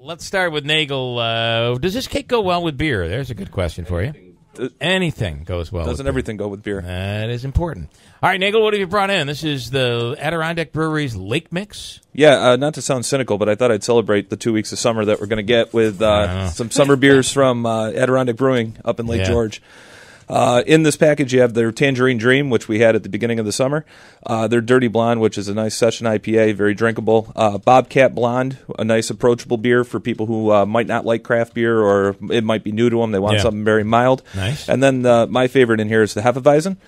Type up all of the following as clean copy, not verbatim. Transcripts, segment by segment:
Let's start with Naegele. Does this cake go well with beer? There's a good question for you. Anything goes well. Doesn't everything go with beer? That is important. All right, Naegele, what have you brought in? This is the Adirondack Brewery's Lake Mix. Yeah, not to sound cynical, but I thought I'd celebrate the 2 weeks of summer that we're going to get with some summer beers from Adirondack Brewing up in Lake George. In this package, you have their Tangerine Dream, which we had at the beginning of the summer. Their Dirty Blonde, which is a nice session IPA, very drinkable. Bobcat Blonde, a nice approachable beer for people who might not like craft beer or it might be new to them. They want something very mild. Nice. And then my favorite in here is the Hefeweizen.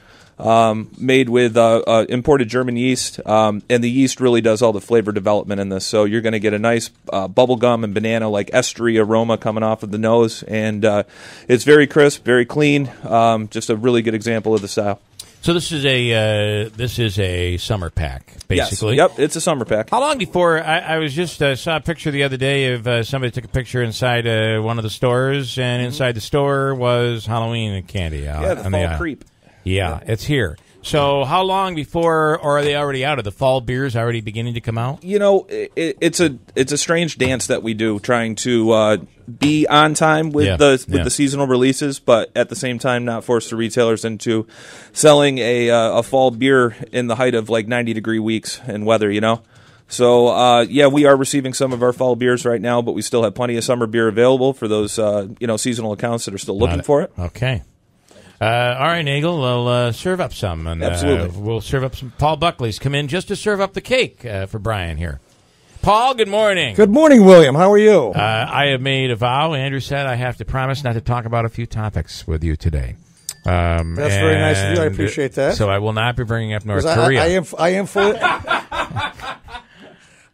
Made with imported German yeast, and the yeast really does all the flavor development in this. So you're going to get a nice bubblegum and banana like estery aroma coming off of the nose, and it's very crisp, very clean. Just a really good example of the style. So this is a summer pack, basically. Yes. Yep, it's a summer pack. How long before I was just saw a picture the other day of somebody took a picture inside one of the stores, and inside the store was Halloween candy. The fall creep. Yeah, it's here. So how long before, or are they already out? Are the fall beers already beginning to come out? You know, it's a strange dance that we do, trying to be on time with the seasonal releases, but at the same time not force the retailers into selling a fall beer in the height of like 90-degree weeks and weather, you know? So, we are receiving some of our fall beers right now, but we still have plenty of summer beer available for those seasonal accounts that are still looking for it. Okay. All right, Naegele, we'll serve up some. And, absolutely. We'll serve up some Paul Buckley's. Come in just to serve up the cake for Brian here. Paul, good morning. Good morning, William. How are you? I have made a vow. Andrew said I have to promise not to talk about a few topics with you today. That's very nice of you. I appreciate that. So I will not be bringing up North Korea.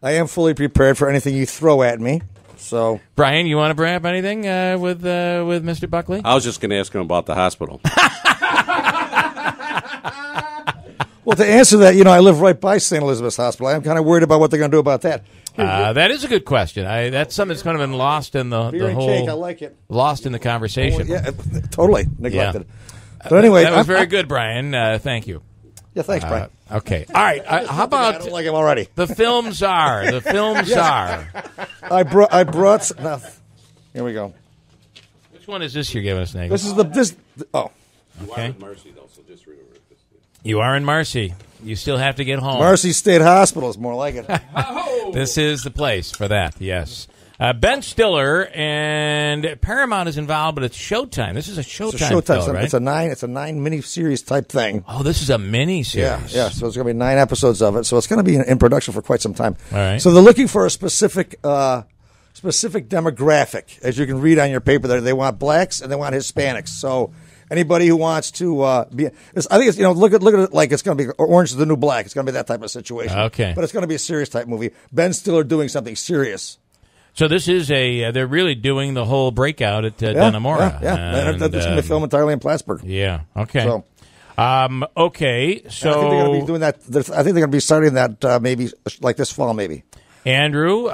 I am fully prepared for anything you throw at me. So, Brian, you want to bring up anything with Mr. Buckley? I was just going to ask him about the hospital. Well, to answer that, I live right by St. Elizabeth's Hospital. I'm kind of worried about what they're going to do about that. That is a good question. That's something that's kind of been lost in the whole. Cake, I like it. Lost in the conversation. Totally neglected. Yeah. But anyway, that was very good, Brian. Thank you. Yeah, thanks, Brian. Okay. All right. How about I don't like him already. The film czar. The film czar. I brought. Here we go. Which one is this you're giving us, Naegele? This is oh. You are in Marcy, though, so just remember this. You are in Marcy. You still have to get home. Marcy State Hospital is more like it. This is the place for that. Yes. Ben Stiller and Paramount is involved, but it's Showtime. This is a Showtime film, right? It's a 9 mini-series type thing. Oh, this is a mini-series. Yeah. So it's going to be 9 episodes of it. So it's going to be in production for quite some time. All right. So they're looking for a specific demographic, as you can read on your paper there. They want blacks and they want Hispanics. So anybody who wants to be, I think it's look at it like it's going to be Orange is the New Black. It's going to be that type of situation. Okay. But it's going to be a serious type movie. Ben Stiller doing something serious. So this is they're really doing the whole breakout at Dannemora. Yeah. This is going to be filmed entirely in Plattsburgh. Yeah, okay. So, okay, so... I think they're going to be doing that. I think they're going to be starting that maybe like this fall, maybe. Andrew,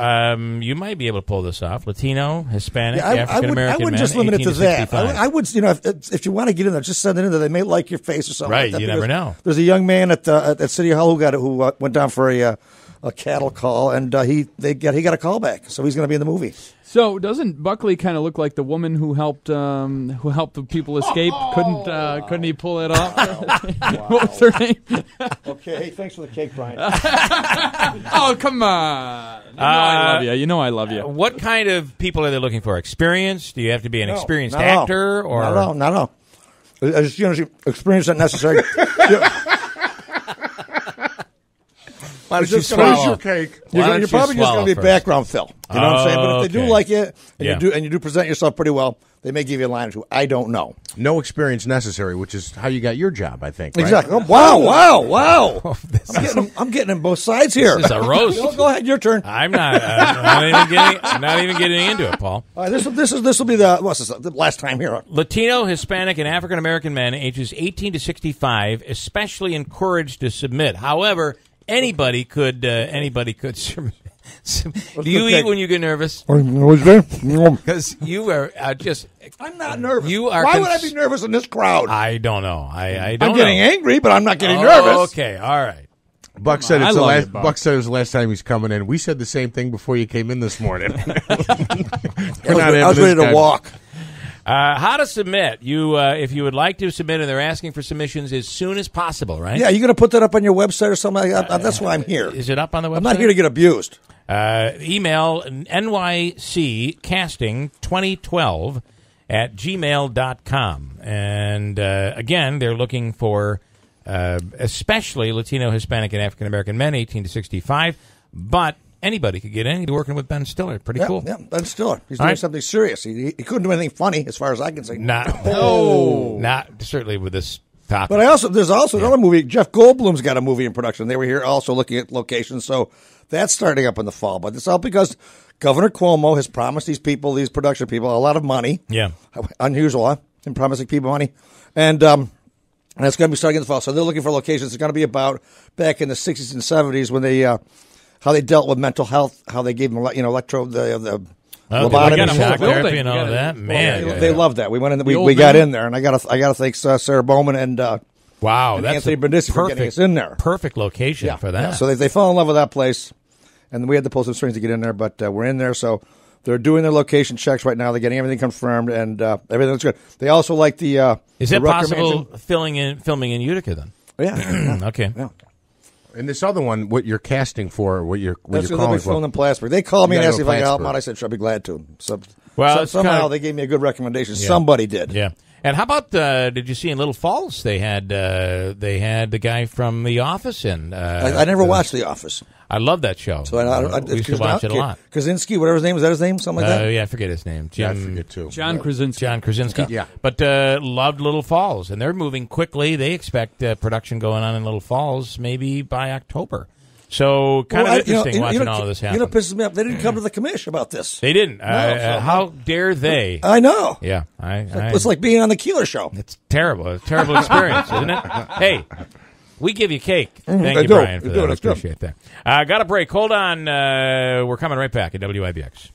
you might be able to pull this off. Latino, Hispanic, African-American man, I wouldn't just limit it to that. 65. I would, if you want to get in there, just send it in there. They may like your face or something right, like that. You never know. There's a young man at City Hall who went down for a cattle call, and he got a call back, so he's going to be in the movie. So doesn't Buckley kind of look like the woman who helped the people escape? Couldn't he pull it off? Wow. What was her name? Okay, hey, thanks for the cake, Brian. Oh, come on! I love you. You know I love you. What kind of people are they looking for? Experienced? Do you have to be an experienced actor? Or No. Experience not necessary. Why don't you swallow your cake? You're probably just going to be background fill. You know what I'm saying? But if they do like it, and you do present yourself pretty well, they may give you a line or two. I don't know. No experience necessary, which is how you got your job, I think. Right? Exactly. Oh, wow. I'm getting in both sides here. This is a roast. Go ahead, your turn. I'm not even getting into it, Paul. All right, this will be the last time here. Latino, Hispanic, and African American men ages 18 to 65, especially encouraged to submit. However, anybody could submit. Do you eat when you get nervous? Because you are just... I'm not nervous. Why would I be nervous in this crowd? I don't know. I don't I'm getting angry, but I'm not getting nervous. Okay, all right. Buck said I it's the love last. you, Buck. Buck said it was the last time he's coming in. We said the same thing before you came in this morning. I was ready to walk. How to submit? If you would like to submit, and they're asking for submissions as soon as possible, right? Yeah, you going to put that up on your website or something like that? That's why I'm here. Is it up on the website? I'm not here to get abused. Email nyccasting2012 at gmail.com. And again, they're looking for especially Latino, Hispanic, and African American men, 18 to 65. But anybody could get in. He's working with Ben Stiller. Pretty cool. Yeah, Ben Stiller. He's doing something serious. He couldn't do anything funny, as far as I can say. Not certainly with this topic. But there's also another movie. Jeff Goldblum's got a movie in production. They were here also looking at locations, so that's starting up in the fall. But it's all because Governor Cuomo has promised these production people, a lot of money. Yeah. Unusual, huh? Him promising people money. And it's going to be starting in the fall. So they're looking for locations. It's going to be about back in the 60s and 70s when they how they dealt with mental health, how they gave them lobotomy shock building. therapy and all of that. Man, they loved that. We went in. We got in there, and I got to thank Sarah Bowman and wow, and that's Anthony Brindisi for getting us in there. Perfect location for that. Yeah. So they fell in love with that place, and we had to pull some strings to get in there, but we're in there. So they're doing their location checks right now. They're getting everything confirmed, and everything's good. They also like the. Is it possible filming in Utica then? Yeah. Okay. Yeah. And this other one, what you're casting for, what you're That's calling be for. filmed in Plattsburgh. They called me and You asked gotta if I could go help them Plattsburgh. out. I said, sure, I'd be glad to. So Well, somehow they gave me a good recommendation. Yeah. Somebody did. Yeah. And how about did you see in Little Falls they had the guy from The Office in? I never watched The Office. I love that show. So we used to watch it a lot. Krasinski, whatever his name is, that his name? Something like that? Yeah, I forget his name. I forget too. John Krasinski. John Krasinski. Yeah. But loved Little Falls, and they're moving quickly. They expect production going on in Little Falls maybe by October. So kind of interesting watching all of this happen. You know what pisses me off? They didn't come to the commission about this. They didn't. How dare they? I know. Yeah. It's like being on the Keeler Show. It's terrible. It's a terrible experience, isn't it? Hey, we give you cake. Thank you, do. Brian, for They do. that. I That's good. appreciate that. Got a break. Hold on. We're coming right back at WIBX.